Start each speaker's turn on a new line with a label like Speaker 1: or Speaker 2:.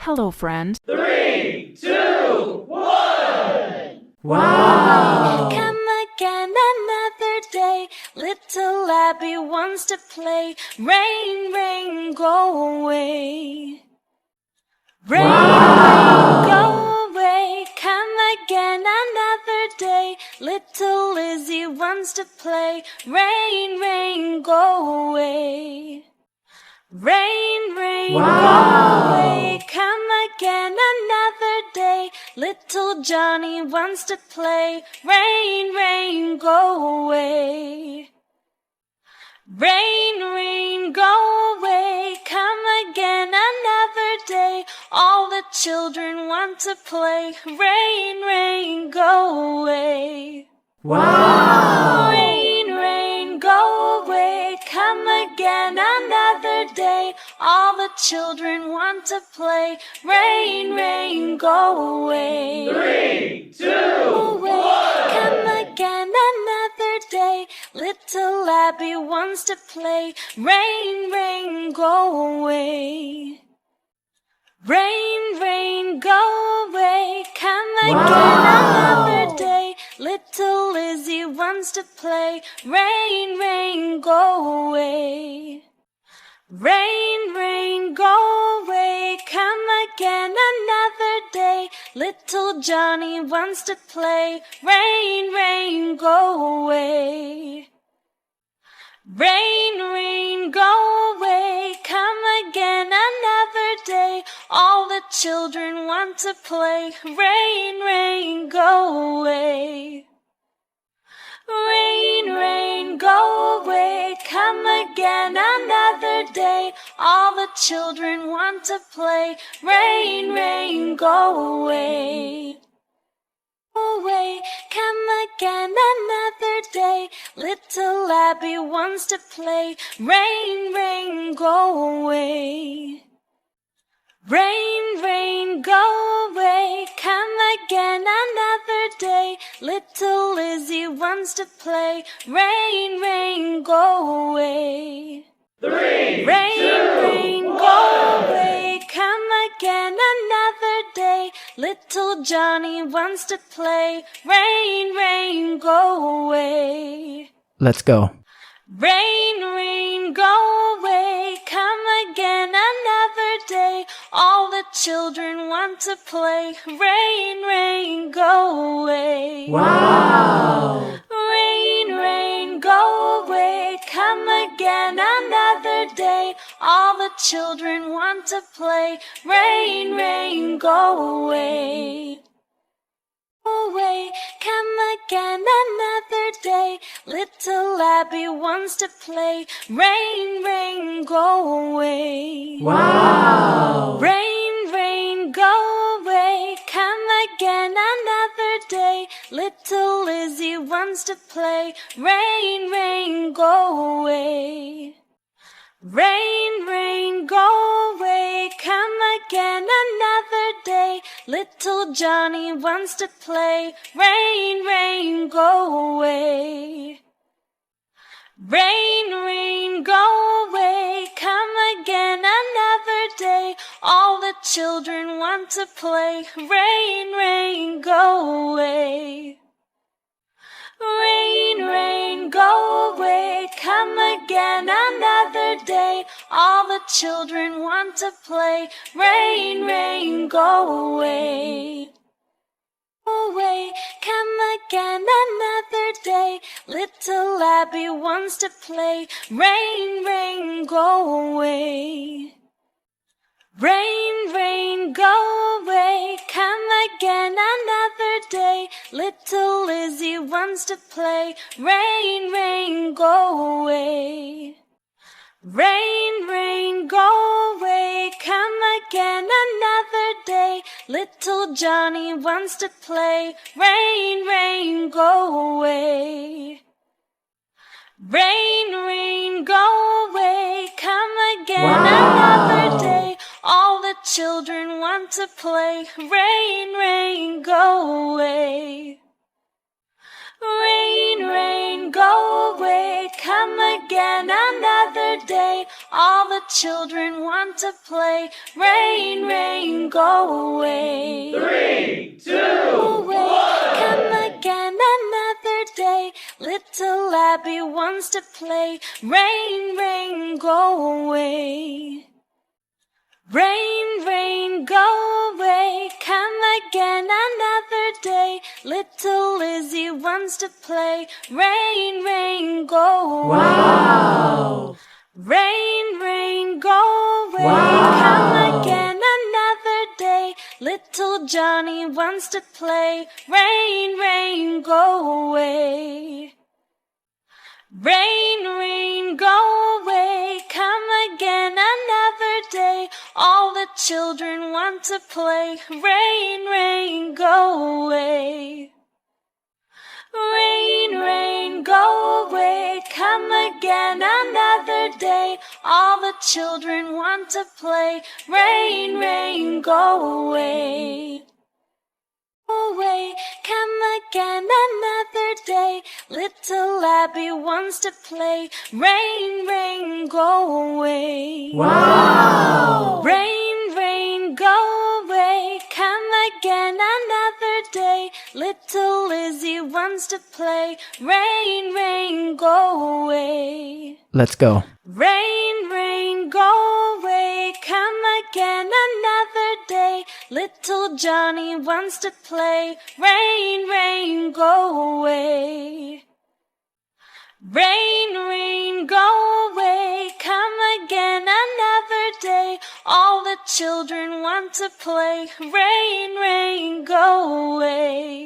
Speaker 1: Hello, friend.
Speaker 2: 3, 2, 1.
Speaker 3: Wow!
Speaker 4: Come again another day. Little Abby wants to play. Rain, rain, go away. Rain, rain, go away. Come again another day. Little Lizzie wants to play. Rain, rain, go away. Rain, rain, go away. Come again another day. Little Johnny wants to play. Rain, rain, go away. Rain, rain, go away. Come again another day. All the children want to play. Rain, rain, go away.
Speaker 3: Wow!
Speaker 4: Rain, rain, go away. Come again another day. All the children want to play. Rain, rain, go away.
Speaker 2: 3, 2,
Speaker 4: Away.
Speaker 2: 1.
Speaker 4: Come again another day. Little Abby wants to play. Rain, rain, go away. Rain, rain, go away. Come again another day. Little Lizzie wants to play. Rain, rain, go away. Rain, rain, go away. Come again another day. Little Johnny wants to play. Rain, rain, go away. Rain, rain, go away. Come again another day. All the children want to play. Rain, rain, go away. Rain, rain, go away. Come again another day. All the children want to play. Rain, rain, go away. Away. Come again another day. Little Abby wants to play. Rain, rain, go away. Rain, rain, go away. Come again another day. Little Lizzie wants to play. Rain, rain, go away.
Speaker 2: 3,
Speaker 4: Rain,
Speaker 2: 2,
Speaker 4: rain,
Speaker 2: 1.
Speaker 4: go away. Come again another day. Little Johnny wants to play. Rain, rain, go away.
Speaker 3: Let's go.
Speaker 4: Rain, rain, go away. Come again another day. All the children want to play. Rain, rain, go away.
Speaker 3: Wow!
Speaker 4: Rain, rain, go away. Come again another day. All the children want to play. Rain, rain, go away. Away. Come again another day. Little Abby wants to play. Rain, rain, go away.
Speaker 3: Wow!
Speaker 4: Rain, rain, go away. Come again another day. Little Lizzie wants to play. Rain, rain, go away. Rain, rain, go away. Come again another day. Little Johnny wants to play. Rain, rain, go away. Rain, rain, go away. Come again another day. All the children want to play. Rain, rain, go away. Rain, rain, go away. Come again another day. All the children want to play. Rain, rain, go away. Away. Come again another day. Little Abby wants to play. Rain, rain, go away. Rain, rain, go away. Come again another day. Little Lizzie wants to play. Rain, rain, go away. Rain, rain, go away. Come again another day. Little Johnny wants to play. Rain, rain, go away. Rain, rain, go away. Come again another day. All the children want to play. Rain, rain, go away. Rain, rain, go away. Come again another day. all the children want to play. Rain, rain, go away.
Speaker 2: 3, 2,
Speaker 4: Away, come again another day. Little Abby wants to play. Rain, rain, go away. Rain, rain, go away. Come again another day. Little Lizzie wants to play. Rain, rain, go away.
Speaker 3: Wow.
Speaker 4: Rain, rain, go away.
Speaker 3: Wow.
Speaker 4: Come again another day. Little Johnny wants to play. Rain, rain, go away. Rain, rain, go away. Come again another day. All the children want to play. Rain, rain, go away. Rain, rain, go away. Come again another day. All the children want to play. Rain, rain, go away. Away, come again another day. Little Abby wants to play. Rain, rain, go away.
Speaker 3: Wow.
Speaker 4: Rain, rain, go away. Come again another day. Little Lizzie wants to play. Rain, rain, go away.
Speaker 3: Let's go.
Speaker 4: Rain, rain, go away. Come again another day. Little Johnny wants to play. Rain, rain, go away. Rain, rain, go away. Come again another day. All the children want to play. Rain, rain, go away.